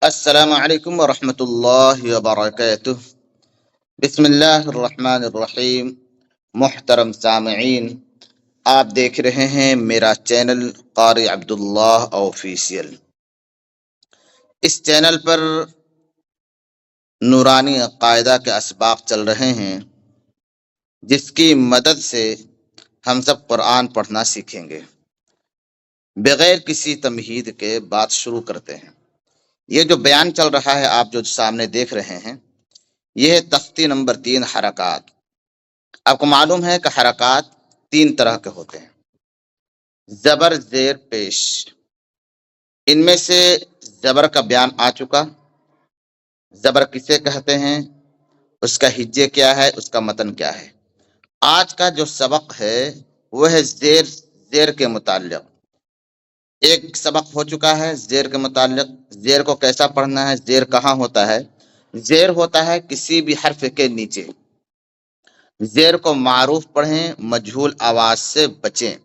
अस्सलामु अलैकुम वरहमतुल्लाहि वबरकातुह। बिस्मिल्लाहिर्रहमानिर्रहीम। मुहतरम सामईन, आप देख रहे हैं मेरा चैनल क़ारी अब्दुल्लाह ऑफिशियल। इस चैनल पर नूरानी कायदा के असबाक चल रहे हैं, जिसकी मदद से हम सब कुरान पढ़ना सीखेंगे। बगैर किसी तमहीद के बात शुरू करते हैं। ये जो बयान चल रहा है, आप जो सामने देख रहे हैं, यह है तख्ती नंबर 3 हरकात। आपको मालूम है कि हरकात 3 तरह के होते हैं। ज़बर, ज़ेर, पेश। इनमें से ज़बर का बयान आ चुका। ज़बर किसे कहते हैं, उसका हिज्जे क्या है, उसका मतन क्या है। आज का जो सबक है वह है ज़ेर। ज़ेर के मुताल्लिक़ एक सबक हो चुका है। ज़ेर के मुताल्लिक़ ज़ेर को कैसा पढ़ना है, ज़ेर कहाँ होता है। ज़ेर होता है किसी भी हर्फ के नीचे। ज़ेर को मारूफ पढ़ें, मजहूल आवाज़ से बचें।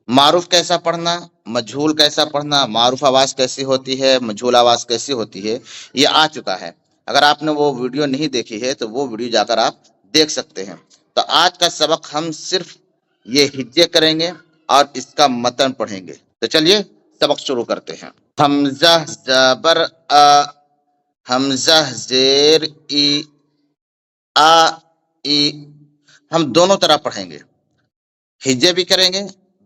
मारूफ कैसा पढ़ना, मजहूल कैसा पढ़ना, मारूफ आवाज़ कैसी होती है, मजहूल आवाज़ कैसी होती है, ये आ चुका है। अगर आपने वो वीडियो नहीं देखी है तो वो वीडियो जाकर आप देख सकते हैं। तो आज का सबक हम सिर्फ ये हिज्जे करेंगे और इसका मतन पढ़ेंगे। तो चलिए सबक शुरू करते हैं। हमज़ा ज़बर अ, हमज़ा ज़ेर ई, आ ई। हम दोनों तरह पढ़ेंगे, हिज्जे भी करेंगे,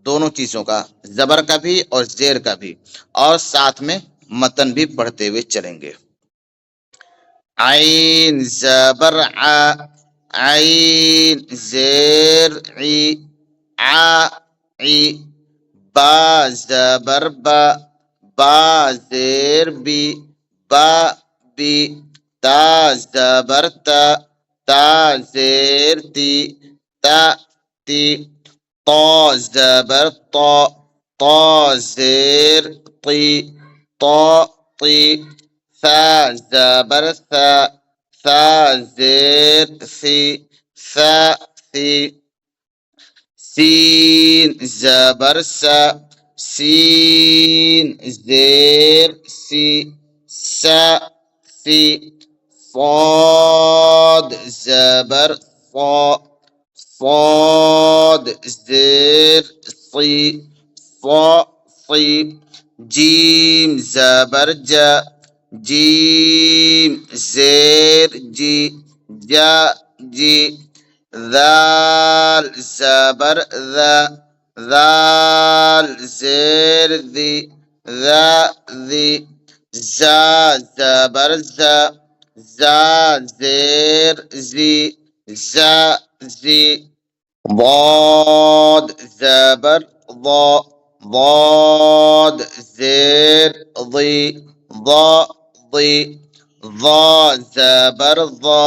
दोनों चीजों का, जबर का भी और जेर का भी, और साथ में मतन भी पढ़ते हुए चलेंगे। आइन जबर आ, आइन जेर ई, आ ई। बा जबर बा, बा जेर बी, बा बी। ता जबर ता, ता जेर ती, ता ती। طا زبر طا، طا زير طي، طا طي. ثا زبر ثا، ثا زير ثي، ثا ثي. سين زبر سا، سين زير سي، سا سي. صاد زبر صا، صاد زير صي، صا صي. جيم زبر جا، جيم زير جي، جا جي. ذال زبر ذا، ذال زير ذي، ذا ذي. زا زبر زا، زا زير زي، زا زي. ضاد زبر ضا، ضاد زير ضي، ضا ضي. ضا زبر ضا،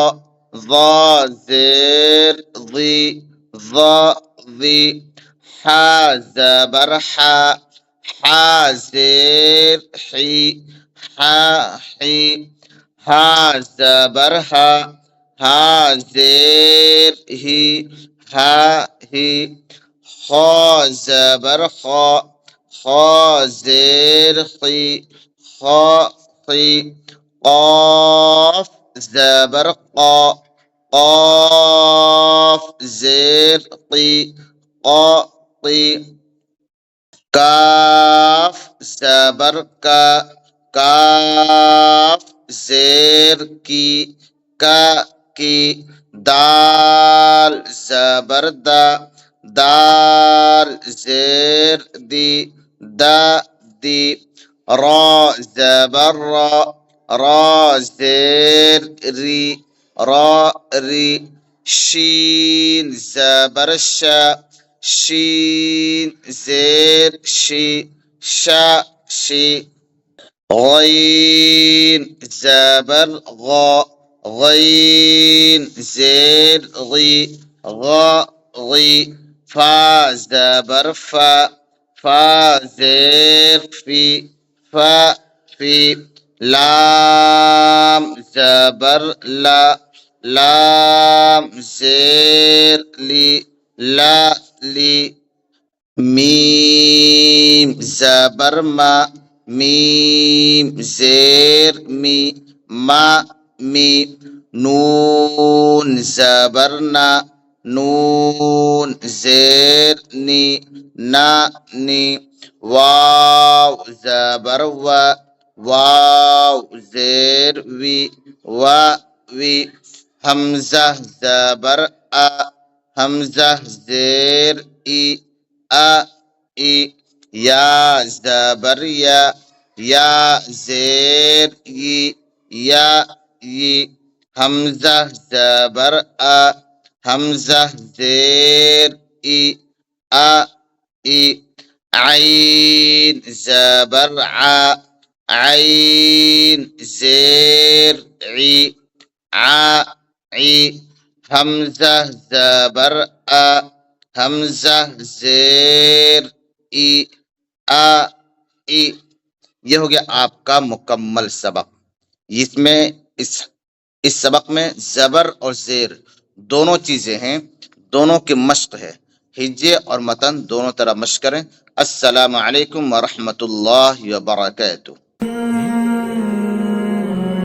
ضا زير ضي، ضا ضي. حا زبر حا، حا زير حي، حا حي. ها زبر ها، ها زير هي، ها هي. خا زبر خا، خا زير خي، خا خي. قاف زبر قا، قاف زير قي، قا قي. काफ जबर का, काफ जेर की, का की. दाल जबर दा, दाल जेर दी, दा दी. रा जबर रा, रा जेर री, रा री. शीन जबर शा, शीन जेर शी, शा शी. غين زبر غا، غين زير غي، غا غي. فا زبر فا، فا زير في، فا في. لام زبر لا، لام زير لي، لا ली, मीम ज़बर मा, मीम ज़ेर मी, मा मी, नून ज़बर ना, नून ज़ेर नी, ना नी, वाव ज़बर वा, वाव ज़ेर वी, वा वी, हमज़ा ज़बर आ, हमज़ा ज़ेर ई, आ ई, या ज़बर या ज़ेर ई, या ई, हमज़ा ज़बर आ, हमज़ा ज़ेर ई, आ ई, आइन ज़बर आ, आइन ज़ेर ई, आ ई, हमज़ा ज़बर आ, हमज़ा ज़ेर ई, आ ई। ये हो गया आपका मुकम्मल सबक। इसमें इस सबक में ज़बर और ज़ेर दोनों चीज़ें हैं, दोनों की मश्क है। हिज्जे और मतन दोनों तरह मश्क करें। अस्सलामु अलैकुम व रहमतुल्लाहि व बरकातुहू।